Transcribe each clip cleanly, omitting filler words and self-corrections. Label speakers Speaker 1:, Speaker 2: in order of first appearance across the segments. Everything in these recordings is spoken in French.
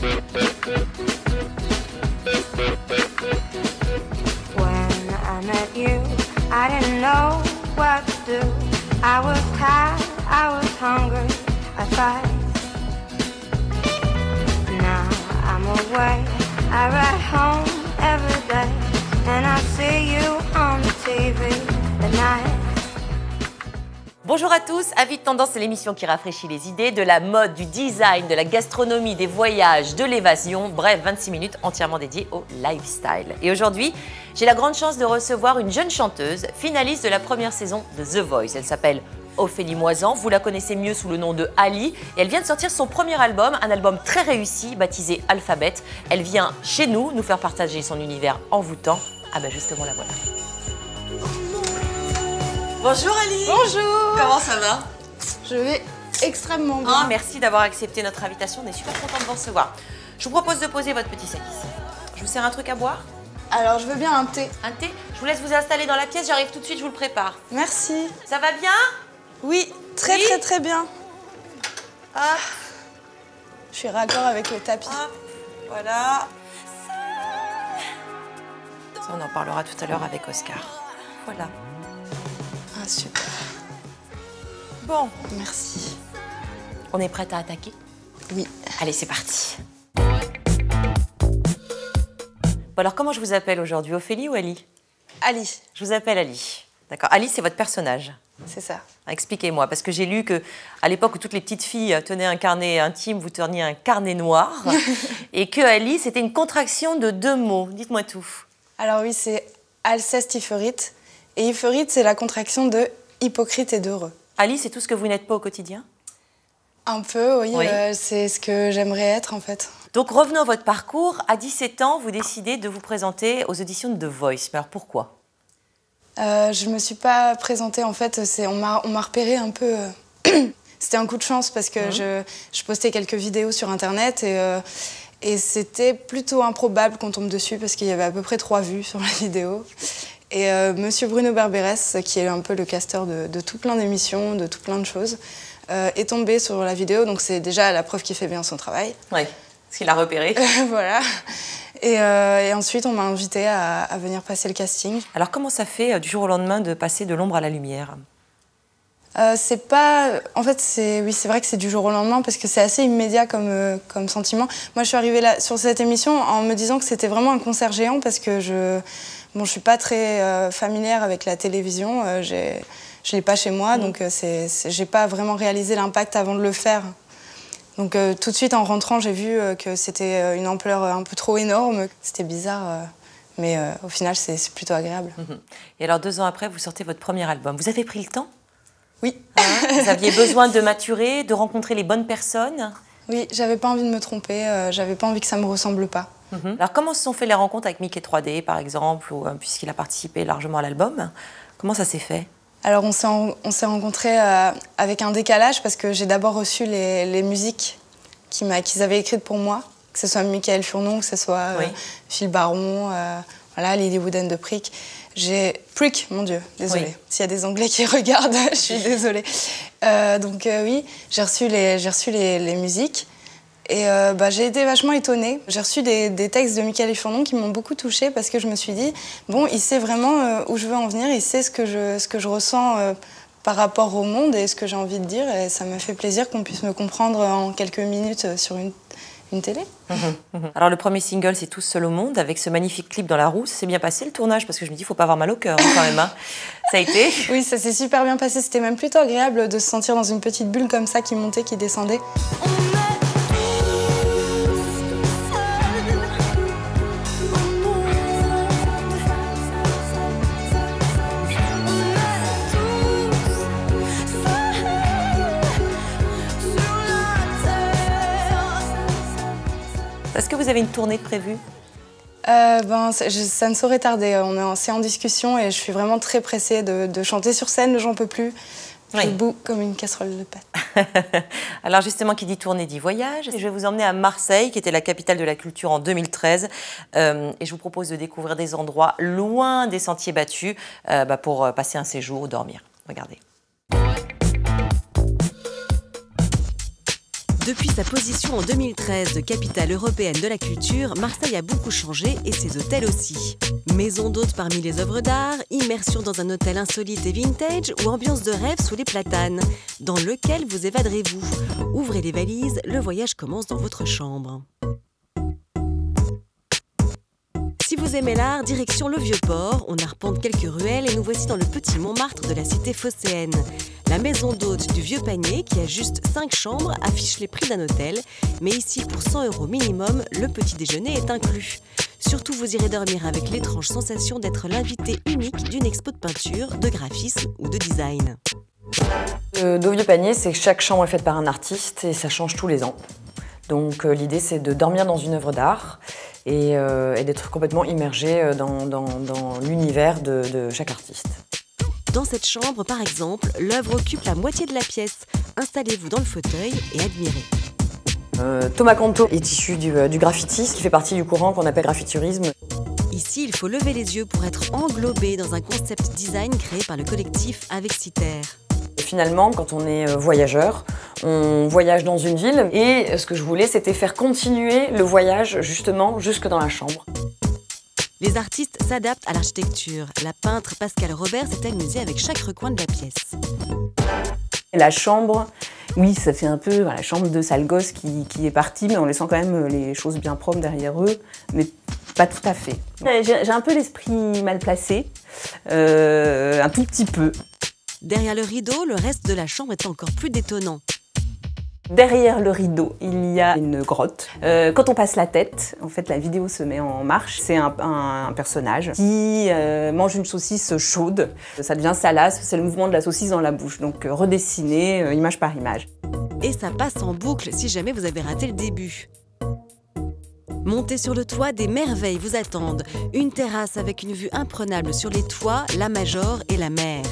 Speaker 1: When I met you, I didn't know what to do. I was tired, I was hungry, I fight. Now I'm away, I ride home every day, and I see you on the TV at night.
Speaker 2: Bonjour à tous, Avis de Tendance, c'est l'émission qui rafraîchit les idées, de la mode, du design, de la gastronomie, des voyages, de l'évasion, bref, 26 minutes entièrement dédiées au lifestyle. Et aujourd'hui, j'ai la grande chance de recevoir une jeune chanteuse, finaliste de la première saison de The Voice. Elle s'appelle Ophélie Moisan, vous la connaissez mieux sous le nom de Ali, et elle vient de sortir son premier album, un album très réussi, baptisé Alphabet. Elle vient chez nous faire partager son univers envoûtant. Ah ben justement, la voilà. Bonjour Ali.
Speaker 3: Bonjour.
Speaker 2: Comment ça va?
Speaker 3: Je vais extrêmement bien.
Speaker 2: Ah, merci d'avoir accepté notre invitation, on est super contents de vous recevoir. Je vous propose de poser votre petit sac ici. Je vous sers un truc à boire?
Speaker 3: Alors, je veux bien un thé.
Speaker 2: Un thé? Je vous laisse vous installer dans la pièce, j'arrive tout de suite, je vous le prépare.
Speaker 3: Merci.
Speaker 2: Ça va bien?
Speaker 3: Oui, très
Speaker 2: Oui.
Speaker 3: très bien.
Speaker 2: Hop,
Speaker 3: Je suis raccord avec le tapis.
Speaker 2: hop, voilà. Ça, on en parlera tout à l'heure avec Oscar. Voilà.
Speaker 3: Ah, super.
Speaker 2: Bon,
Speaker 3: Merci.
Speaker 2: on est prête à attaquer?
Speaker 3: Oui.
Speaker 2: Allez, c'est parti. Bon, alors, comment je vous appelle aujourd'hui? Ophélie ou Ali?
Speaker 3: Ali,
Speaker 2: Je vous appelle Ali. D'accord. Ali, c'est votre personnage.
Speaker 3: c'est ça.
Speaker 2: Expliquez-moi, parce que j'ai lu que à l'époque où toutes les petites filles tenaient un carnet intime, vous teniez un carnet noir, et que Ali, c'était une contraction de deux mots. Dites-moi tout.
Speaker 3: Alors oui, c'est Alceste Iphorite. Et Iphorite, c'est la contraction de hypocrite et d'heureux.
Speaker 2: Ali, c'est tout ce que vous n'êtes pas au quotidien?
Speaker 3: Un peu, oui.
Speaker 2: Oui.
Speaker 3: C'est ce que j'aimerais être, en fait.
Speaker 2: Donc revenons à votre parcours. À 17 ans, vous décidez de vous présenter aux auditions de The Voice. Mais alors pourquoi?
Speaker 3: Je me suis pas présentée, en fait. On m'a repérée un peu... C'était un coup de chance parce que je postais quelques vidéos sur Internet et c'était plutôt improbable qu'on tombe dessus parce qu'il y avait à peu près 3 vues sur la vidéo. Et Monsieur Bruno Berberès, qui est un peu le casteur de tout plein d'émissions, de tout plein de choses, est tombé sur la vidéo. Donc c'est déjà la preuve qu'il fait bien son travail.
Speaker 2: Oui, parce qu'il a repéré.
Speaker 3: Voilà. Et ensuite, on m'a invitée à venir passer le casting.
Speaker 2: Alors comment ça fait du jour au lendemain de passer de l'ombre à la lumière?
Speaker 3: C'est pas... En fait, oui, c'est vrai que c'est du jour au lendemain parce que c'est assez immédiat comme sentiment. Moi, je suis arrivée là, sur cette émission en me disant que c'était vraiment un concert géant parce que je suis pas très familière avec la télévision. Je l'ai pas chez moi, donc j'ai pas vraiment réalisé l'impact avant de le faire. Donc tout de suite, en rentrant, j'ai vu que c'était une ampleur un peu trop énorme. C'était bizarre, mais au final, c'est plutôt agréable.
Speaker 2: Et alors 2 ans après, vous sortez votre premier album. Vous avez pris le temps?
Speaker 3: Oui.
Speaker 2: Vous aviez besoin de maturer, de rencontrer les bonnes personnes?
Speaker 3: Oui, j'avais pas envie de me tromper, j'avais pas envie que ça me ressemble pas.
Speaker 2: Alors comment se sont fait les rencontres avec Mickey 3D par exemple, ou, puisqu'il a participé largement à l'album? Comment ça s'est fait?
Speaker 3: Alors on s'est rencontrés avec un décalage parce que j'ai d'abord reçu les musiques qu'ils avaient écrites pour moi, que ce soit Michael Furnon, que ce soit Phil Baron, voilà, Lilywood and the Prick. Prick, mon Dieu, désolée.
Speaker 2: Oui.
Speaker 3: S'il y a des Anglais qui regardent, je suis désolée. Donc oui, j'ai reçu les musiques et j'ai été vachement étonnée. J'ai reçu des textes de Michael Furnon qui m'ont beaucoup touchée parce que je me suis dit, bon, il sait vraiment où je veux en venir, il sait ce que je ressens par rapport au monde et ce que j'ai envie de dire. Et ça m'a fait plaisir qu'on puisse me comprendre en quelques minutes sur une télé.
Speaker 2: Alors le premier single, c'est Tous seuls au monde, avec ce magnifique clip dans la roue. Ça s'est bien passé le tournage, parce que je me dis, il faut pas avoir mal au cœur quand même. Hein. Ça a été?
Speaker 3: Oui, ça s'est super bien passé. C'était même plutôt agréable de se sentir dans une petite bulle comme ça, qui montait, qui descendait.
Speaker 2: Est-ce que vous avez une tournée de prévue?
Speaker 3: Ça ne saurait tarder. C'est en discussion et je suis vraiment très pressée de chanter sur scène. J'en peux plus. Je boue comme une casserole de pâtes.
Speaker 2: Alors justement, qui dit tournée dit voyage. Je vais vous emmener à Marseille, qui était la capitale de la culture en 2013. Et je vous propose de découvrir des endroits loin des sentiers battus pour passer un séjour ou dormir. Regardez.
Speaker 4: Depuis sa position en 2013 de capitale européenne de la culture, Marseille a beaucoup changé et ses hôtels aussi. Maison d'hôtes parmi les œuvres d'art, immersion dans un hôtel insolite et vintage ou ambiance de rêve sous les platanes. Dans lequel vous évaderez-vous? Ouvrez les valises, le voyage commence dans votre chambre. Si vous aimez l'art, direction le Vieux-Port, on arpente quelques ruelles et nous voici dans le petit Montmartre de la cité phocéenne. La maison d'hôtes du Vieux-Panier, qui a juste 5 chambres, affiche les prix d'un hôtel, mais ici, pour 100 € minimum, le petit déjeuner est inclus. Surtout, vous irez dormir avec l'étrange sensation d'être l'invité unique d'une expo de peinture, de graphisme ou de design.
Speaker 5: Au Vieux-Panier, c'est que chaque chambre est faite par un artiste et ça change tous les ans. Donc l'idée, c'est de dormir dans une œuvre d'art et d'être complètement immergé dans l'univers de chaque artiste.
Speaker 4: Dans cette chambre, par exemple, l'œuvre occupe la moitié de la pièce. Installez-vous dans le fauteuil et admirez.
Speaker 5: Thomas Conto est issu du graffiti, ce qui fait partie du courant qu'on appelle graffiturisme.
Speaker 4: Ici, il faut lever les yeux pour être englobé dans un concept design créé par le collectif Avexiter.
Speaker 5: Finalement, quand on est voyageur, on voyage dans une ville et ce que je voulais, c'était faire continuer le voyage justement jusque dans la chambre.
Speaker 4: Les artistes s'adaptent à l'architecture. La peintre Pascale Robert s'est amusée avec chaque recoin de la pièce.
Speaker 6: La chambre, oui, ça fait un peu la chambre de sale gosse qui est partie, mais en laissant quand même les choses bien propres derrière eux, mais pas tout à fait. J'ai un peu l'esprit mal placé, un tout petit peu.
Speaker 4: Derrière le rideau, le reste de la chambre est encore plus détonnant.
Speaker 6: Derrière le rideau, il y a une grotte. Quand on passe la tête, en fait, la vidéo se met en marche. C'est un personnage qui mange une saucisse chaude. Ça devient salace, c'est le mouvement de la saucisse dans la bouche. Donc redessiné, image par image.
Speaker 4: Et ça passe en boucle si jamais vous avez raté le début. Montez sur le toit, des merveilles vous attendent. Une terrasse avec une vue imprenable sur les toits, la Major et la mer.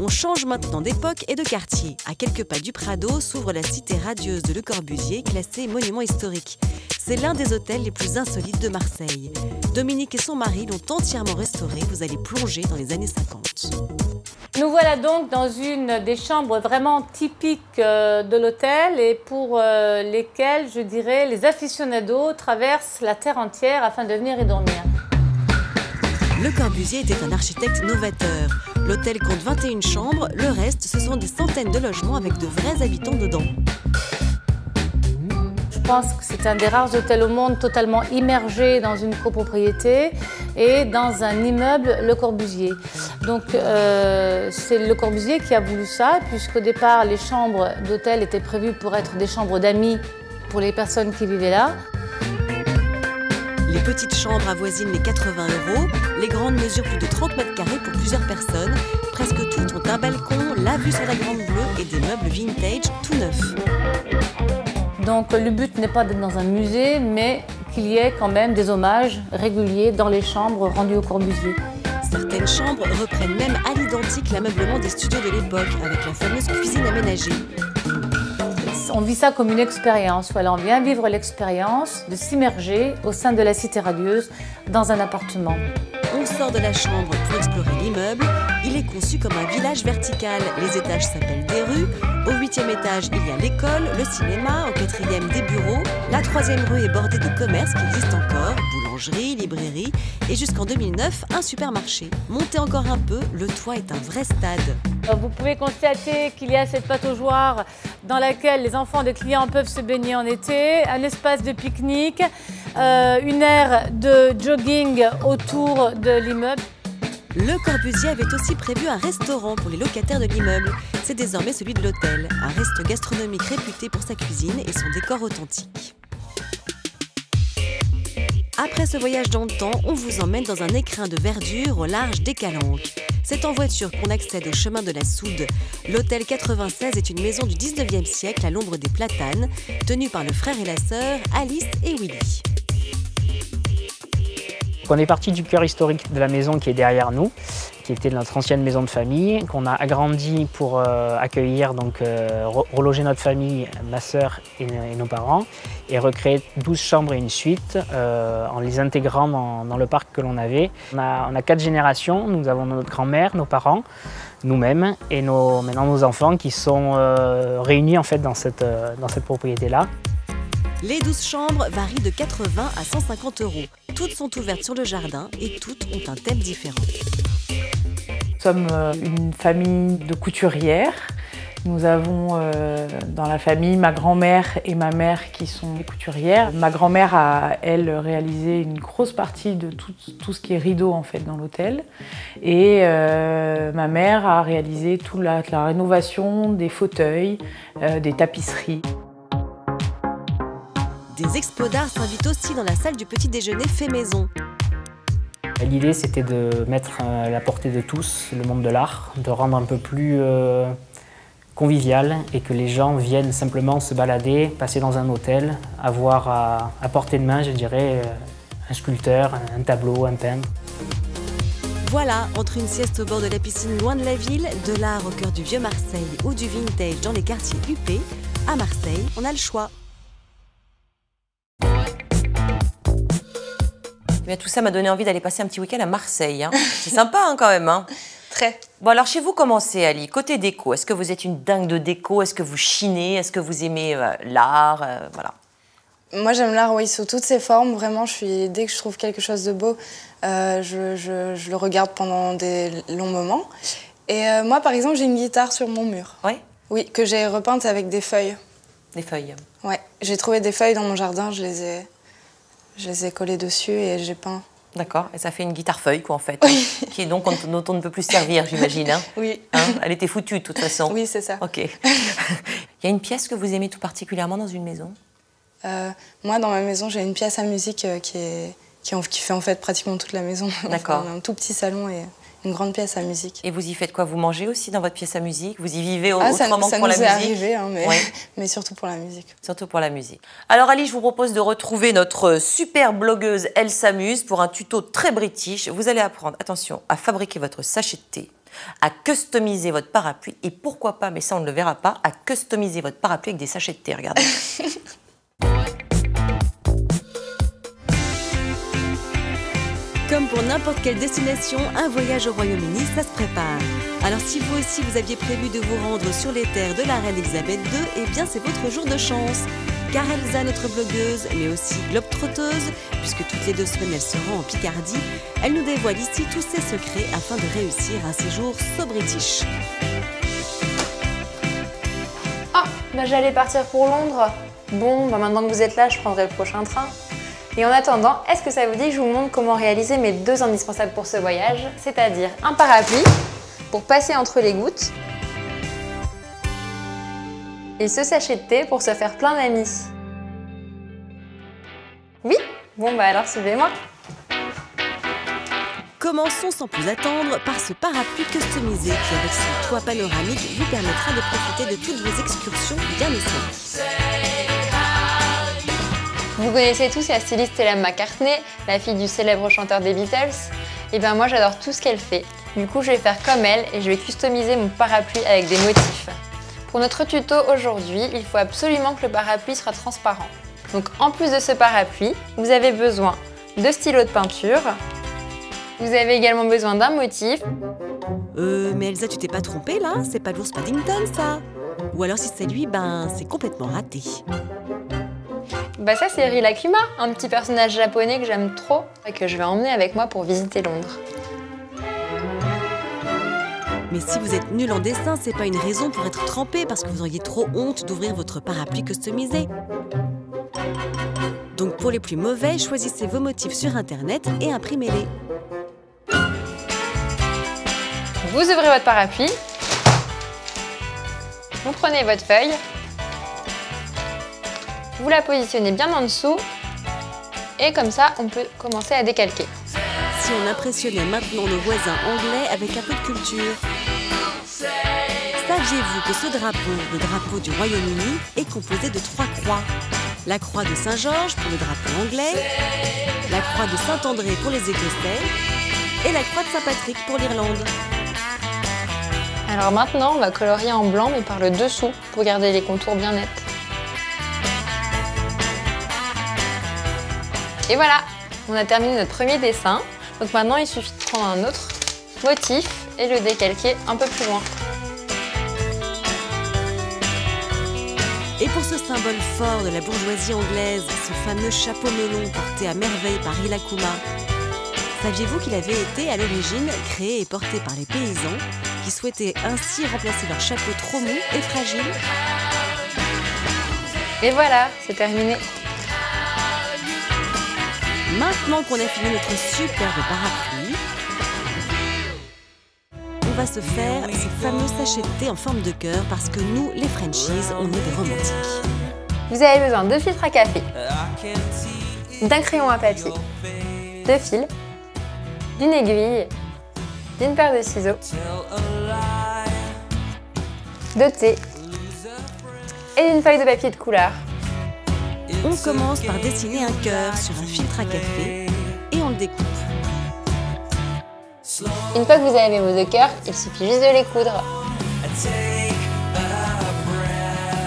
Speaker 4: On change maintenant d'époque et de quartier. À quelques pas du Prado s'ouvre la cité radieuse de Le Corbusier, classée monument historique. C'est l'un des hôtels les plus insolites de Marseille. Dominique et son mari l'ont entièrement restauré. Vous allez plonger dans les années 50.
Speaker 7: Nous voilà donc dans une des chambres vraiment typiques de l'hôtel et pour lesquelles, je dirais, les aficionados traversent la terre entière afin de venir y dormir.
Speaker 4: Le Corbusier était un architecte novateur. L'hôtel compte 21 chambres, le reste, ce sont des centaines de logements avec de vrais habitants dedans.
Speaker 7: Je pense que c'est un des rares hôtels au monde totalement immergé dans une copropriété et dans un immeuble Le Corbusier. Donc c'est Le Corbusier qui a voulu ça, puisqu'au départ, les chambres d'hôtel étaient prévues pour être des chambres d'amis pour les personnes qui vivaient là.
Speaker 4: Les petites chambres avoisinent les 80 €, les grandes mesurent plus de 30 mètres carrés pour plusieurs personnes. Presque toutes ont un balcon, la vue sur la Grande Bleue et des meubles vintage tout neufs.
Speaker 7: Donc le but n'est pas d'être dans un musée, mais qu'il y ait quand même des hommages réguliers dans les chambres rendues au Corbusier.
Speaker 4: Certaines chambres reprennent même à l'identique l'ameublement des studios de l'époque, avec la fameuse cuisine aménagée.
Speaker 7: On vit ça comme une expérience. Voilà, on vient vivre l'expérience de s'immerger au sein de la cité radieuse dans un appartement.
Speaker 4: On sort de la chambre pour explorer l'immeuble. Il est conçu comme un village vertical. Les étages s'appellent des rues. Au 8e étage, il y a l'école, le cinéma. Au 4e, des bureaux. La 3e rue est bordée de commerces qui existent encore. Boulangerie, librairie. Et jusqu'en 2009, un supermarché. Montez encore un peu, le toit est un vrai stade.
Speaker 7: Vous pouvez constater qu'il y a cette pataugeoire dans laquelle les enfants des clients peuvent se baigner en été, un espace de pique-nique, une aire de jogging autour de l'immeuble.
Speaker 4: Le Corbusier avait aussi prévu un restaurant pour les locataires de l'immeuble. C'est désormais celui de l'hôtel, un resto gastronomique réputé pour sa cuisine et son décor authentique. Après ce voyage dans le temps, on vous emmène dans un écrin de verdure au large des Calanques. C'est en voiture qu'on accède au chemin de la Soude. L'hôtel 96 est une maison du 19e siècle à l'ombre des platanes, tenue par le frère et la sœur Alice et Willy.
Speaker 8: On est parti du cœur historique de la maison qui est derrière nous, qui était notre ancienne maison de famille, qu'on a agrandi pour accueillir, donc reloger notre famille, ma sœur et nos parents, et recréer 12 chambres et une suite en les intégrant dans le parc que l'on avait. On a 4 générations, nous avons notre grand-mère, nos parents, nous-mêmes et maintenant nos enfants qui sont réunis en fait dans cette propriété-là.
Speaker 4: Les 12 chambres varient de 80 à 150 €. Toutes sont ouvertes sur le jardin et toutes ont un thème différent.
Speaker 9: Nous sommes une famille de couturières. Nous avons dans la famille ma grand-mère et ma mère qui sont des couturières. Ma grand-mère a, elle, réalisé une grosse partie de tout ce qui est rideau en fait dans l'hôtel. Et ma mère a réalisé toute la rénovation des fauteuils, des tapisseries.
Speaker 4: Des expos d'art s'invitent aussi dans la salle du petit déjeuner fait maison.
Speaker 8: L'idée, c'était de mettre à la portée de tous le monde de l'art, de rendre un peu plus convivial et que les gens viennent simplement se balader, passer dans un hôtel, avoir à portée de main, je dirais, un sculpteur, un tableau, un peintre.
Speaker 4: Voilà, entre une sieste au bord de la piscine loin de la ville, de l'art au cœur du vieux Marseille ou du vintage dans les quartiers huppés, à Marseille, on a le choix.
Speaker 2: Mais tout ça m'a donné envie d'aller passer un petit week-end à Marseille. Hein. C'est sympa hein, quand même. Hein.
Speaker 3: Très.
Speaker 2: Bon alors chez vous, comment c'est Ali? Côté déco, est-ce que vous êtes une dingue de déco? Est-ce que vous chinez? Est-ce que vous aimez l'art voilà.
Speaker 3: Moi j'aime l'art, oui, sous toutes ses formes. Vraiment, dès que je trouve quelque chose de beau, je le regarde pendant des longs moments. Et moi par exemple, j'ai une guitare sur mon mur.
Speaker 2: Oui?
Speaker 3: Oui, que j'ai repeinte avec des feuilles.
Speaker 2: Des feuilles?
Speaker 3: Ouais, j'ai trouvé des feuilles dans mon jardin, je les ai collées dessus et j'ai peint. D'accord,
Speaker 2: et ça fait une guitare feuille quoi en fait,
Speaker 3: oui.
Speaker 2: Qui est donc dont on ne peut plus servir j'imagine. Hein.
Speaker 3: Oui.
Speaker 2: Hein, elle était foutue de toute façon.
Speaker 3: Oui, c'est ça.
Speaker 2: Ok. Il y a une pièce que vous aimez tout particulièrement dans une maison?
Speaker 3: Moi dans ma maison j'ai une pièce à musique qui fait en fait pratiquement toute la maison.
Speaker 2: D'accord.
Speaker 3: Enfin, un tout petit salon et une grande pièce à musique.
Speaker 2: Et vous y faites quoi? Vous mangez aussi dans votre pièce à musique? Vous y vivez autrement que pour la musique?
Speaker 3: Ça nous est arrivé, hein, mais surtout pour la musique.
Speaker 2: Surtout pour la musique. Alors Ali, je vous propose de retrouver notre super blogueuse Elle s'amuse pour un tuto très british. Vous allez apprendre, attention, à fabriquer votre sachet de thé, à customiser votre parapluie et pourquoi pas, mais ça on ne le verra pas, à customiser votre parapluie avec des sachets de thé, regardez.
Speaker 4: Comme pour n'importe quelle destination, un voyage au Royaume-Uni, ça se prépare. Alors si vous aussi vous aviez prévu de vous rendre sur les terres de la reine Elisabeth II, eh bien c'est votre jour de chance. Car Elsa, notre blogueuse, mais aussi globe-trotteuse, puisque toutes les 2 semaines elle se rend en Picardie, elle nous dévoile ici tous ses secrets afin de réussir un séjour so british.
Speaker 10: Ah, bah j'allais partir pour Londres. Bon, bah maintenant que vous êtes là, je prendrai le prochain train. Et en attendant, est-ce que ça vous dit que je vous montre comment réaliser mes 2 indispensables pour ce voyage, c'est-à-dire un parapluie pour passer entre les gouttes et ce sachet de thé pour se faire plein d'amis. Oui? Bon bah alors suivez-moi.
Speaker 4: Commençons sans plus attendre par ce parapluie customisé qui, avec son toit panoramique, vous permettra de profiter de toutes vos excursions bien au soleil.
Speaker 10: Vous connaissez tous la styliste Stella McCartney, la fille du célèbre chanteur des Beatles. Et bien moi j'adore tout ce qu'elle fait. Du coup je vais faire comme elle et je vais customiser mon parapluie avec des motifs. Pour notre tuto aujourd'hui, il faut absolument que le parapluie soit transparent. Donc en plus de ce parapluie, vous avez besoin de stylos de peinture. Vous avez également besoin d'un motif.
Speaker 4: Mais Elsa, tu t'es pas trompée là? C'est pas l'ours Paddington ça? Ou alors si c'est lui, ben c'est complètement raté.
Speaker 10: Bah ça c'est Rilakkuma, un petit personnage japonais que j'aime trop et que je vais emmener avec moi pour visiter Londres.
Speaker 4: Mais si vous êtes nul en dessin, c'est pas une raison pour être trempé parce que vous auriez trop honte d'ouvrir votre parapluie customisé. Donc pour les plus mauvais, choisissez vos motifs sur internet et imprimez-les.
Speaker 10: Vous ouvrez votre parapluie, vous prenez votre feuille, vous la positionnez bien en dessous et comme ça on peut commencer à décalquer.
Speaker 4: Si on impressionnait maintenant nos voisins anglais avec un peu de culture. Saviez-vous que ce drapeau, le drapeau du Royaume-Uni, est composé de 3 croix? La croix de Saint-Georges pour le drapeau anglais, la croix de Saint-André pour les Écossais et la croix de Saint-Patrick pour l'Irlande.
Speaker 10: Alors maintenant, on va colorier en blanc, mais par le dessous, pour garder les contours bien nets. Et voilà, on a terminé notre premier dessin. Donc maintenant, il suffit de prendre un autre motif et le décalquer un peu plus loin.
Speaker 4: Et pour ce symbole fort de la bourgeoisie anglaise, ce fameux chapeau melon porté à merveille par Rilakkuma, saviez-vous qu'il avait été à l'origine créé et porté par les paysans qui souhaitaient ainsi remplacer leur chapeau trop mou et fragile?
Speaker 10: Et voilà, c'est terminé.
Speaker 4: Maintenant qu'on a fini notre superbe parapluie, on va se faire ces fameux sachets de thé en forme de cœur parce que nous, les Frenchies, on est des romantiques.
Speaker 10: Vous avez besoin de filtres à café, d'un crayon à papier, de fils, d'une aiguille, d'une paire de ciseaux, de thé et d'une feuille de papier de couleur.
Speaker 4: On commence par dessiner un cœur sur un filtre à café et on le découpe.
Speaker 10: Une fois que vous avez vos deux cœurs, il suffit juste de les coudre.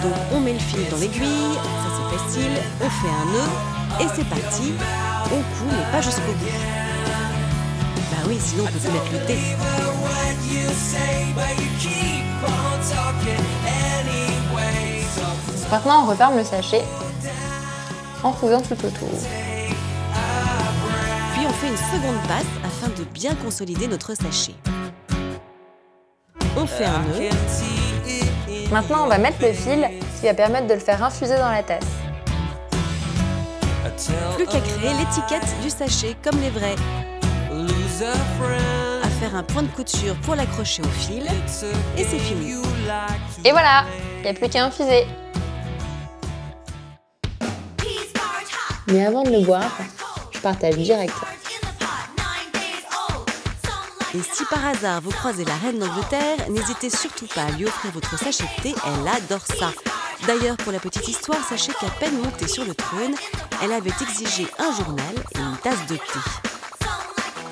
Speaker 4: Donc on met le fil dans l'aiguille, ça c'est facile, on fait un nœud et c'est parti. On coud mais pas jusqu'au bout. Bah oui, sinon on peut plus mettre le thé.
Speaker 10: Maintenant on referme le sachet en cousant tout autour.
Speaker 4: Puis on fait une seconde passe afin de bien consolider notre sachet. On fait un nœud.
Speaker 10: Maintenant on va mettre le fil qui va permettre de le faire infuser dans la tasse.
Speaker 4: Plus qu'à créer l'étiquette du sachet comme les vrais. À faire un point de couture pour l'accrocher au fil et c'est fini.
Speaker 10: Et voilà, il n'y a plus qu'à infuser. Mais avant de le boire, je partage direct.
Speaker 4: Et si par hasard vous croisez la reine d'Angleterre, n'hésitez surtout pas à lui offrir votre sachet de thé, elle adore ça. D'ailleurs, pour la petite histoire, sachez qu'à peine montée sur le trône, elle avait exigé un journal et une tasse de thé.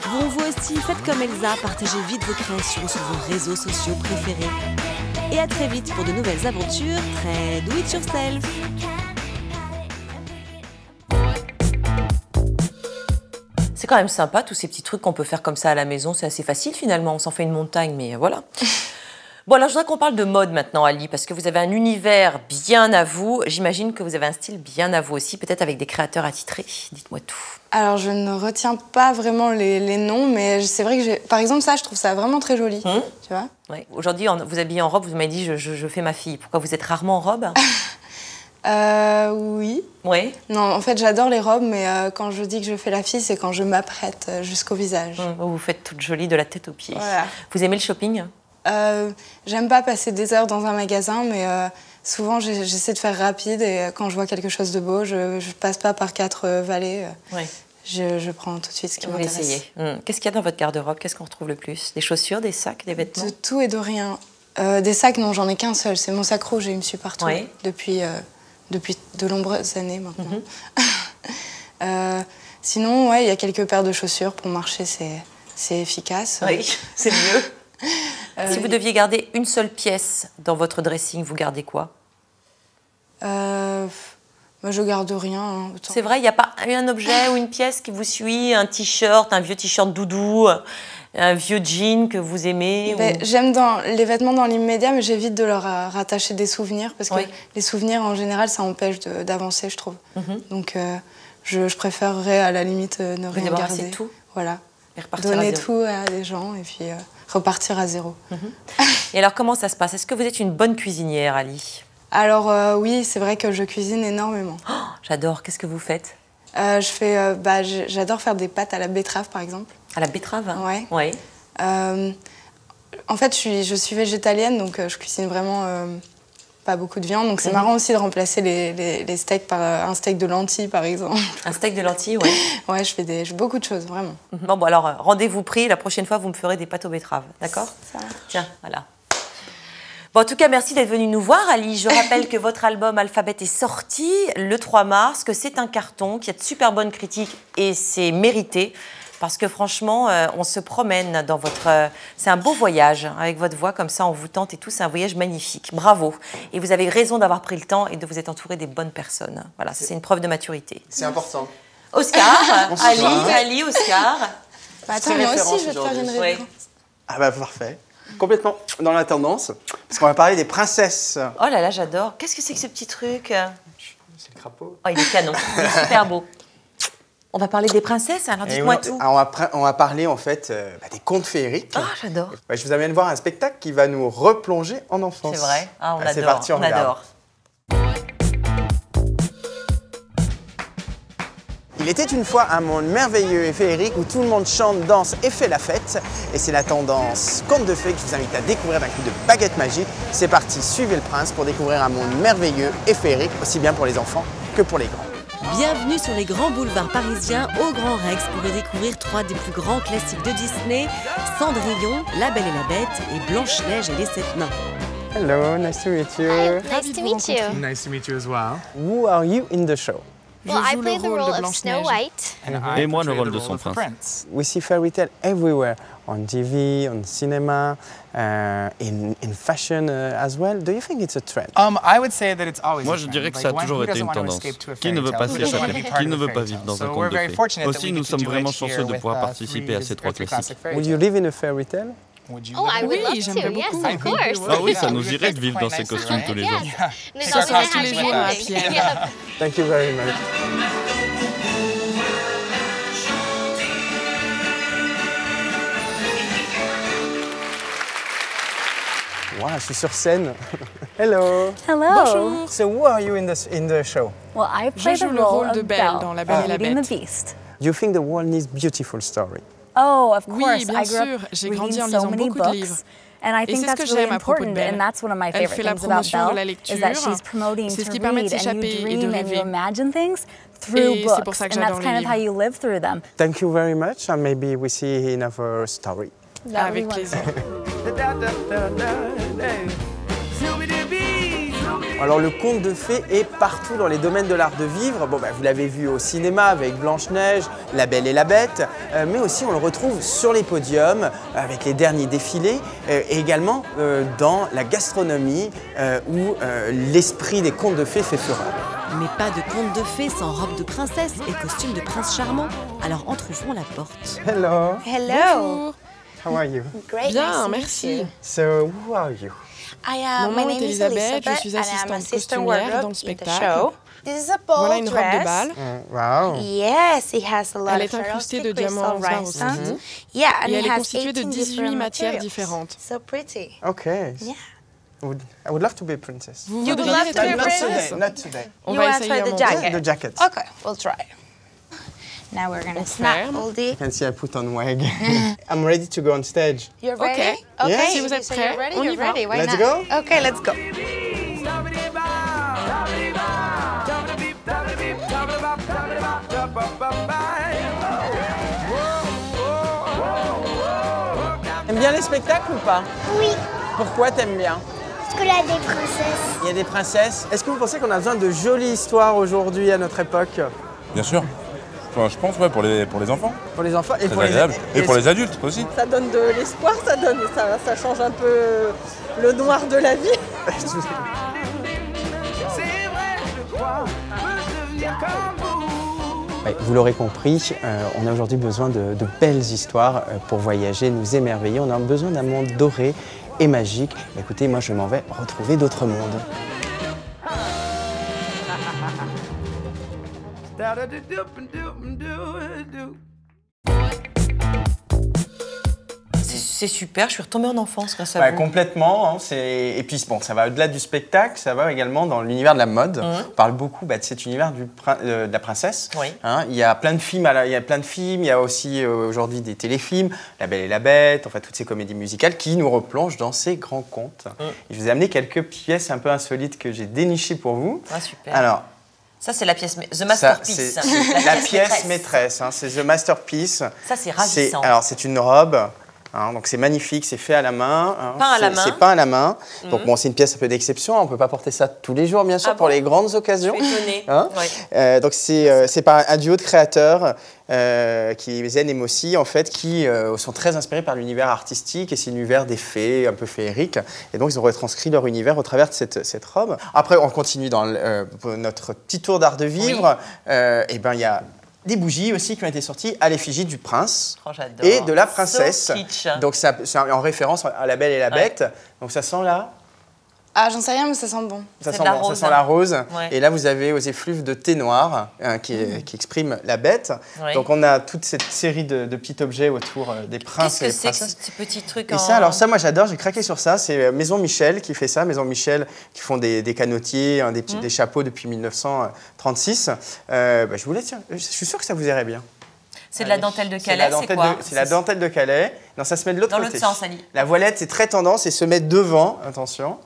Speaker 4: Bon, vous aussi, faites comme Elsa, partagez vite vos créations sur vos réseaux sociaux préférés. Et à très vite pour de nouvelles aventures très do it yourself.
Speaker 2: C'est quand même sympa, tous ces petits trucs qu'on peut faire comme ça à la maison. C'est assez facile finalement, on s'en fait une montagne, mais voilà. Bon, alors je voudrais qu'on parle de mode maintenant, Ali, parce que vous avez un univers bien à vous. J'imagine que vous avez un style bien à vous aussi, peut-être avec des créateurs attitrés. Dites-moi tout.
Speaker 3: Alors, je ne retiens pas vraiment les noms, mais c'est vrai que par exemple, ça, je trouve ça vraiment très joli. Tu vois ?
Speaker 2: Ouais. Aujourd'hui, vous habillez en robe, vous m'avez dit je fais ma fille. Pourquoi vous êtes rarement en robe ?
Speaker 3: Oui.
Speaker 2: Oui.
Speaker 3: Non, en fait, j'adore les robes, mais quand je dis que je fais la fille, c'est quand je m'apprête jusqu'au visage.
Speaker 2: Vous faites toute jolie de la tête aux pieds.
Speaker 3: Voilà.
Speaker 2: Vous aimez le shopping ?
Speaker 3: J'aime pas passer des heures dans un magasin, mais souvent j'essaie de faire rapide et quand je vois quelque chose de beau, je passe pas par 4 vallées. Je prends tout de suite ce qui m'intéresse.
Speaker 2: Vous essayez. Qu'est-ce qu'il y a dans votre garde-robe ? Qu'est-ce qu'on retrouve le plus ? Des chaussures, des sacs, des vêtements ?
Speaker 3: De tout et de rien. Des sacs, non, j'en ai qu'un seul. C'est mon sac rouge et il me suit partout depuis de nombreuses années maintenant. Sinon, il y a quelques paires de chaussures pour marcher, c'est efficace.
Speaker 2: Oui, c'est mieux. Si vous deviez garder une seule pièce dans votre dressing, vous gardez quoi ?
Speaker 3: Moi, je garde rien. Hein,
Speaker 2: c'est vrai, il n'y a pas un objet ou une pièce qui vous suit, un t-shirt, un vieux t-shirt doudou, un vieux jean que vous aimez
Speaker 3: J'aime les vêtements dans l'immédiat, mais j'évite de leur rattacher des souvenirs, parce que les souvenirs, en général, ça empêche d'avancer, je trouve. Donc, je préférerais, à la limite, ne rien garder.
Speaker 2: Tout.
Speaker 3: Voilà. Donner tout à des gens et puis repartir à zéro.
Speaker 2: Et alors, comment ça se passe ? Est-ce que vous êtes une bonne cuisinière, Ali ?
Speaker 3: Alors, oui, c'est vrai que je cuisine énormément.
Speaker 2: Oh, j'adore. Qu'est-ce que vous faites ?
Speaker 3: J'adore faire des pâtes à la betterave, par exemple.
Speaker 2: À la betterave ?
Speaker 3: Ouais. En fait, je suis végétalienne, donc je cuisine vraiment pas beaucoup de viande. Donc c'est marrant aussi de remplacer les steaks par un steak de lentilles, par exemple.
Speaker 2: Un steak de lentilles, oui.
Speaker 3: Ouais, je fais beaucoup de choses, vraiment.
Speaker 2: Bon, alors, rendez-vous pris. La prochaine fois, vous me ferez des pâtes aux betteraves, d'accord ?
Speaker 3: Ça marche.
Speaker 2: Tiens, voilà. Bon, en tout cas, merci d'être venu nous voir, Ali. Je rappelle que votre album Alphabet est sorti le 3 mars, que c'est un carton, qu'il y a de super bonnes critiques et c'est mérité. Parce que franchement, on se promène dans votre... c'est un beau voyage, avec votre voix comme ça, on vous tente et tout, c'est un voyage magnifique. Bravo. Et vous avez raison d'avoir pris le temps et de vous être entouré des bonnes personnes. Voilà, ça c'est une preuve de maturité.
Speaker 11: C'est important.
Speaker 2: Oscar, Ali, Oscar.
Speaker 3: Bah, attends, moi aussi, je vais te faire une révérence.
Speaker 11: Ah bah parfait. Complètement dans la tendance, parce qu'on va parler des princesses.
Speaker 2: Oh là là, j'adore. Qu'est-ce que c'est que ce petit truc?
Speaker 11: C'est le crapaud.
Speaker 2: Oh, il est canon, il est super beau. On va parler des princesses, alors dites-moi tout.
Speaker 11: On va parler en fait des contes féeriques.
Speaker 2: Ah, j'adore.
Speaker 11: Je vous amène voir un spectacle qui va nous replonger en enfance.
Speaker 2: C'est vrai. Ah, on adore.
Speaker 11: C'est parti, on adore. Il était une fois un monde merveilleux et féerique où tout le monde chante, danse et fait la fête. Et c'est la tendance conte de fées que je vous invite à découvrir d'un coup de baguette magique. C'est parti, suivez le prince pour découvrir un monde merveilleux et féerique, aussi bien pour les enfants que pour les grands.
Speaker 4: Bienvenue sur les grands boulevards parisiens au Grand Rex pour y découvrir 3 des plus grands classiques de Disney, Cendrillon, La Belle et la Bête et Blanche-Neige et les 7 nains.
Speaker 11: Hello, nice to meet you.
Speaker 12: Nice to meet you.
Speaker 13: Nice to meet you as well.
Speaker 11: Who are you in the show?
Speaker 12: Well, I play the role of Snow White.
Speaker 14: Et moi, le rôle de son prince.
Speaker 11: We see fairy tale everywhere, on TV, on cinema, in fashion as well. Do you think it's a trend?
Speaker 13: I would say that it's always.
Speaker 14: Moi, je dirais que ça a toujours été une tendance. Qui ne veut pas s'y échapper? Qui ne veut pas vivre dans un conte de fées? Aussi, nous sommes vraiment chanceux de pouvoir participer à ces 3 classiques.
Speaker 11: Would you live in a fairy tale?
Speaker 12: Oh, I would love to. Yes, of course.
Speaker 14: Ah oui, ça nous irait de vivre dans ces costumes tous les jours.
Speaker 12: Ça passe tous les jours à Pierre.
Speaker 11: Thank you very much. Wow, je suis sur scène. Hello.
Speaker 15: Hello.
Speaker 11: Bonjour. So who are you in the show?
Speaker 15: Well, I play the role of Belle dans La Belle et la Bête. The Beast.
Speaker 11: Do you think the world needs beautiful story?
Speaker 15: Oh, of course.
Speaker 16: Oui, bien sûr. J'ai grandi en lisant beaucoup de livres.
Speaker 15: And I think that's really important, and that's one of my favorite things about Belle, is that she's promoting to read, and you dream and you imagine things through books, and that's kind of how you live through them.
Speaker 11: Thank you very much, and maybe we see another story.
Speaker 16: Avec plaisir.
Speaker 11: Alors le conte de fées est partout dans les domaines de l'art de vivre. Bon, vous l'avez vu au cinéma avec Blanche-Neige, La Belle et la Bête, mais aussi on le retrouve sur les podiums avec les derniers défilés et également dans la gastronomie où l'esprit des contes de fées fait fureur.
Speaker 4: Mais pas de conte de fées sans robe de princesse et costume de prince charmant. Alors entrouvons la porte.
Speaker 11: Hello.
Speaker 12: Hello.
Speaker 11: How are you?
Speaker 12: Great.
Speaker 16: Bien, merci.
Speaker 11: So who are you?
Speaker 16: Mon nom est Elisabeth, je suis assistante costumière dans le spectacle. Voilà une robe de bal.
Speaker 11: Wow.
Speaker 12: Yes, it has a lot
Speaker 16: Elle est incrustée de diamants noirs aussi. Et elle est constituée de 18 matières différentes.
Speaker 12: So pretty.
Speaker 11: Okay.
Speaker 12: Yeah.
Speaker 11: I would love to be a princess.
Speaker 16: Vous voudriez être une princesse?
Speaker 11: Not today.
Speaker 16: On va essayer un moment.
Speaker 11: The jacket.
Speaker 12: Okay, we'll try. Now we're gonna snap all the...
Speaker 11: You can see I put on wig. I'm ready to go on stage.
Speaker 12: You're ready?
Speaker 16: Okay.
Speaker 11: Yeah.
Speaker 16: Si vous êtes prêts, on y va.
Speaker 12: Why
Speaker 11: Let's
Speaker 12: not?
Speaker 11: go.
Speaker 12: Okay, let's go.
Speaker 11: T'aimes bien les spectacles ou pas?
Speaker 17: Oui.
Speaker 11: Pourquoi t'aimes bien?
Speaker 17: Parce qu'il y a des princesses.
Speaker 11: Il y a des princesses. Est-ce que vous pensez qu'on a besoin de jolies histoires aujourd'hui à notre époque?
Speaker 18: Bien sûr. Enfin, je pense, ouais, pour les enfants.
Speaker 11: Pour les enfants et
Speaker 18: très
Speaker 11: pour
Speaker 18: agréable.
Speaker 11: les...
Speaker 18: Et pour les adultes aussi.
Speaker 19: Ça donne de l'espoir, ça change un peu le noir de la vie.
Speaker 11: Vous l'aurez compris, on a aujourd'hui besoin de belles histoires pour voyager, nous émerveiller. On a besoin d'un monde doré et magique. Écoutez, moi je m'en vais retrouver d'autres mondes.
Speaker 2: C'est super, je suis retombée en enfance grâce à vous.
Speaker 11: Complètement. Hein, et puis bon, ça va au-delà du spectacle, ça va également dans l'univers de la mode. On parle beaucoup de cet univers de la princesse.
Speaker 2: Oui.
Speaker 11: Hein, il y a plein de films, il y a aussi aujourd'hui des téléfilms, La Belle et la Bête, enfin toutes ces comédies musicales qui nous replongent dans ces grands contes. Et je vous ai amené quelques pièces un peu insolites que j'ai dénichées pour vous.
Speaker 2: Ah, super.
Speaker 11: Alors,
Speaker 2: ça, c'est la pièce, The Masterpiece.
Speaker 11: C'est la pièce maîtresse, hein, c'est The Masterpiece.
Speaker 2: Ça, c'est ravissant.
Speaker 11: Alors, c'est une robe Hein, donc c'est magnifique, c'est fait à la main. Hein,
Speaker 2: peint à la main.
Speaker 11: C'est peint à la main. Donc bon, c'est une pièce un peu d'exception. On ne peut pas porter ça tous les jours, bien sûr, pour les grandes occasions.
Speaker 2: Je suis étonnée.
Speaker 11: Hein donc c'est par un duo de créateurs qui Zen et Mossy, en fait, qui sont très inspirés par l'univers artistique et c'est l'univers des fées, un peu féerique. Et donc ils ont retranscrit leur univers au travers de cette robe. Après, on continue dans notre petit tour d'art de vivre. Et ben il y a des bougies aussi qui ont été sorties à l'effigie du prince et de la princesse. Donc c'est en référence à La Belle et la Bête. Donc ça sent là.
Speaker 3: Ah, j'en sais rien, mais ça sent bon.
Speaker 11: Ça sent la rose. Ouais. Et là, vous avez aux effluves de thé noir qui exprime la bête. Ouais. Donc on a toute cette série de petits objets autour des princes et des princesses.
Speaker 2: Qu'est-ce que c'est que ces petits trucs
Speaker 11: et ça, alors ça, moi j'adore, j'ai craqué sur ça. C'est Maison Michel qui fait ça. Maison Michel qui font des canotiers, des chapeaux depuis 1936. Je vous laisse, je suis sûre que ça vous irait bien.
Speaker 2: C'est de la dentelle de Calais, c'est quoi?
Speaker 11: C'est la dentelle de Calais. Non, ça se met de l'autre côté.
Speaker 2: Dans l'autre sens, Ali.
Speaker 11: La voilette, c'est très tendance et se met devant. Attention.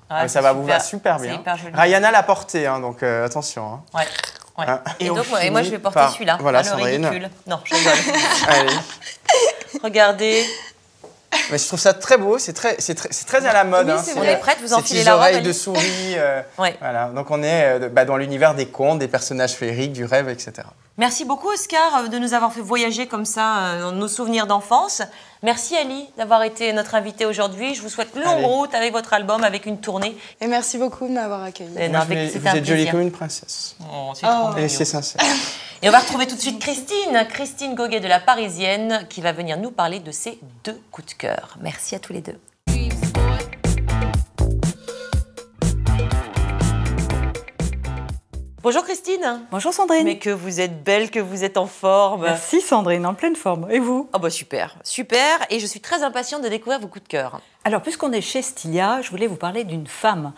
Speaker 11: Ah, ça va vous va super bien. Rayana l'a porté, hein, donc attention. Hein.
Speaker 2: Ouais. Hein, et moi, je vais porter celui-là.
Speaker 11: Voilà,
Speaker 2: le ridicule. Non, je rigole. Allez. Regardez.
Speaker 11: Mais je trouve ça très beau, c'est très à la mode.
Speaker 2: Oui,
Speaker 11: hein,
Speaker 2: on est prête, vous enfilez la robe.
Speaker 11: Oreilles de souris. Voilà. Donc on est dans l'univers des contes, des personnages féeriques, du rêve, etc.
Speaker 2: Merci beaucoup Oscar de nous avoir fait voyager comme ça dans nos souvenirs d'enfance. Merci Ali d'avoir été notre invité aujourd'hui. Je vous souhaite longue route avec votre album, avec une tournée.
Speaker 3: Et merci beaucoup de m'avoir accueilli.
Speaker 11: Vous êtes jolie comme une princesse.
Speaker 2: Oh, c'est trop mignon.
Speaker 11: Et c'est sincère.
Speaker 2: Et on va retrouver tout de suite Christine Goguet de La Parisienne qui va venir nous parler de ses 2 coups de cœur. Merci à tous les deux. Bonjour Christine.
Speaker 20: Bonjour Sandrine.
Speaker 2: Mais que vous êtes belle, que vous êtes en forme.
Speaker 20: Merci Sandrine, en pleine forme. Et vous?
Speaker 2: Ah bah super, super. Et je suis très impatiente de découvrir vos coups de cœur.
Speaker 20: Alors puisqu'on est chez Stilia, je voulais vous parler d'une femme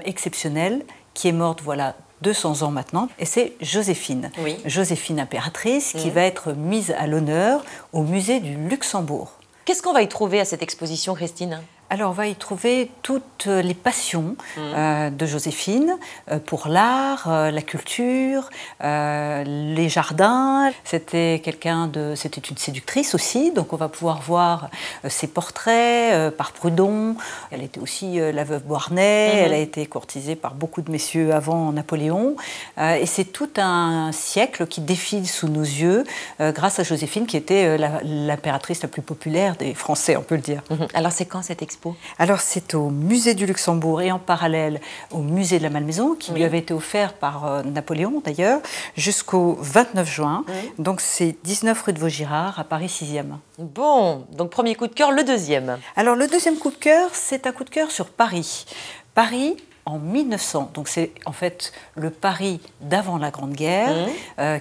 Speaker 20: exceptionnelle qui est morte, voilà, 200 ans maintenant, et c'est Joséphine. Oui. Joséphine impératrice qui va être mise à l'honneur au musée du Luxembourg.
Speaker 2: Qu'est-ce qu'on va y trouver à cette exposition, Christine ?
Speaker 20: Alors, on va y trouver toutes les passions de Joséphine pour l'art, la culture, les jardins. C'était une séductrice aussi, donc on va pouvoir voir ses portraits par Prudhon. Elle était aussi la veuve Beauharnais, elle a été courtisée par beaucoup de messieurs avant Napoléon. Et c'est tout un siècle qui défile sous nos yeux grâce à Joséphine, qui était l'impératrice la plus populaire des Français, on peut le dire.
Speaker 2: Alors, c'est quand cette expo ?
Speaker 20: Alors c'est au musée du Luxembourg et en parallèle au musée de la Malmaison qui lui avait été offert par Napoléon d'ailleurs jusqu'au 29 juin. Donc c'est 19 rue de Vaugirard à Paris 6e.
Speaker 2: Bon, donc premier coup de cœur, le deuxième.
Speaker 20: Alors le deuxième coup de cœur, c'est un coup de cœur sur Paris. Paris en 1900, donc c'est en fait le Paris d'avant la Grande Guerre,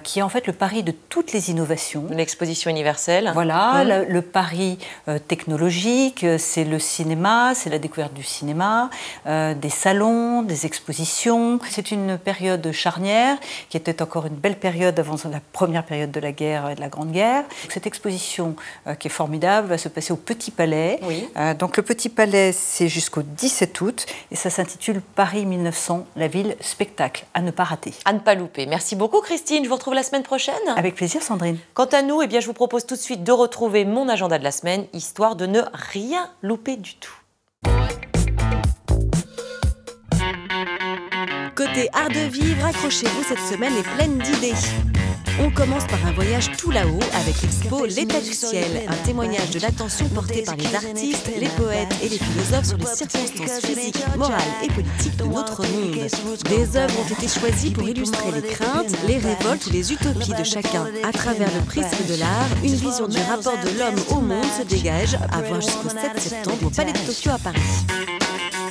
Speaker 20: qui est en fait le Paris de toutes les innovations.
Speaker 2: L'exposition universelle.
Speaker 20: Voilà, le Paris technologique, c'est le cinéma, c'est la découverte du cinéma, des salons, des expositions. C'est une période charnière, qui était encore une belle période avant la première période de la guerre et de la Grande Guerre. Cette exposition, qui est formidable, va se passer au Petit Palais. Oui. Donc le Petit Palais, c'est jusqu'au 17 août, et ça s'intitule Paris 1900, la ville spectacle, à ne pas rater.
Speaker 2: À ne pas louper. Merci beaucoup Christine, je vous retrouve la semaine prochaine.
Speaker 20: Avec plaisir Sandrine.
Speaker 2: Quant à nous, je vous propose tout de suite de retrouver mon agenda de la semaine, histoire de ne rien louper du tout.
Speaker 4: Côté art de vivre, accrochez-vous, cette semaine est pleine d'idées. On commence par un voyage tout là-haut avec l'expo L'état du ciel, un témoignage de l'attention portée par les artistes, les poètes et les philosophes sur les circonstances physiques, morales et politiques de notre monde. Des œuvres ont été choisies pour illustrer les craintes, les révoltes ou les utopies de chacun. À travers le prisme de l'art, une vision du rapport de l'homme au monde se dégage, à voir jusqu'au 7 septembre au Palais de Tokyo à Paris.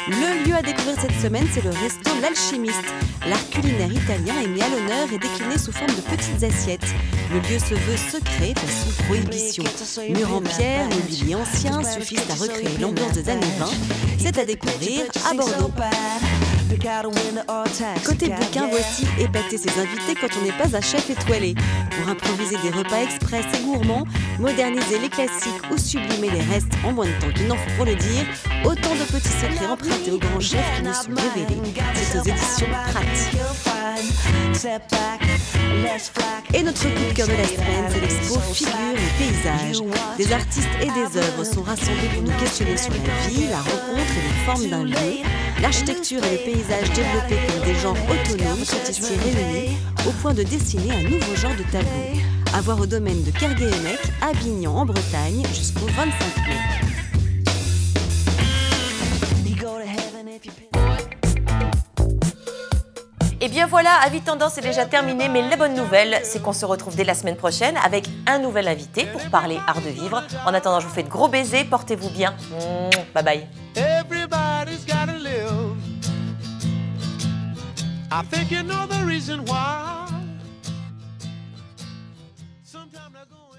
Speaker 4: Le lieu à découvrir cette semaine, c'est le resto L'Alchimiste. L'art culinaire italien est mis à l'honneur et décliné sous forme de petites assiettes. Le lieu se veut secret, façon prohibition. Murs en pierre, mobilier ancien suffisent à recréer l'ambiance des années 20. C'est à découvrir à Bordeaux. Côté bouquin, voici épater ses invités quand on n'est pas un chef étoilé. Pour improviser des repas express et gourmands, moderniser les classiques ou sublimer les restes en moins de temps qu'il n'en faut pour le dire, autant de petits secrets empruntés aux grands chefs qui nous sont révélés. C'est aux éditions Pratt. Et notre coup de cœur de la semaine, c'est l'expo Figures et paysages. Des artistes et des œuvres sont rassemblés pour nous questionner sur la vie, la rencontre et les formes d'un lieu. L'architecture et le paysage développés comme des genres autonomes sont ici réunis au point de dessiner un nouveau genre de tableau. À voir au domaine de Kerguéhennec, à Bignan en Bretagne, jusqu'au 25 mai.
Speaker 2: Et bien voilà, Avis Tendance est déjà terminé, mais la bonne nouvelle, c'est qu'on se retrouve dès la semaine prochaine avec un nouvel invité pour parler art de vivre. En attendant, je vous fais de gros baisers, portez-vous bien. Bye bye.
Speaker 21: Everybody's gotta live. I think you know the reason why. Sometimes I go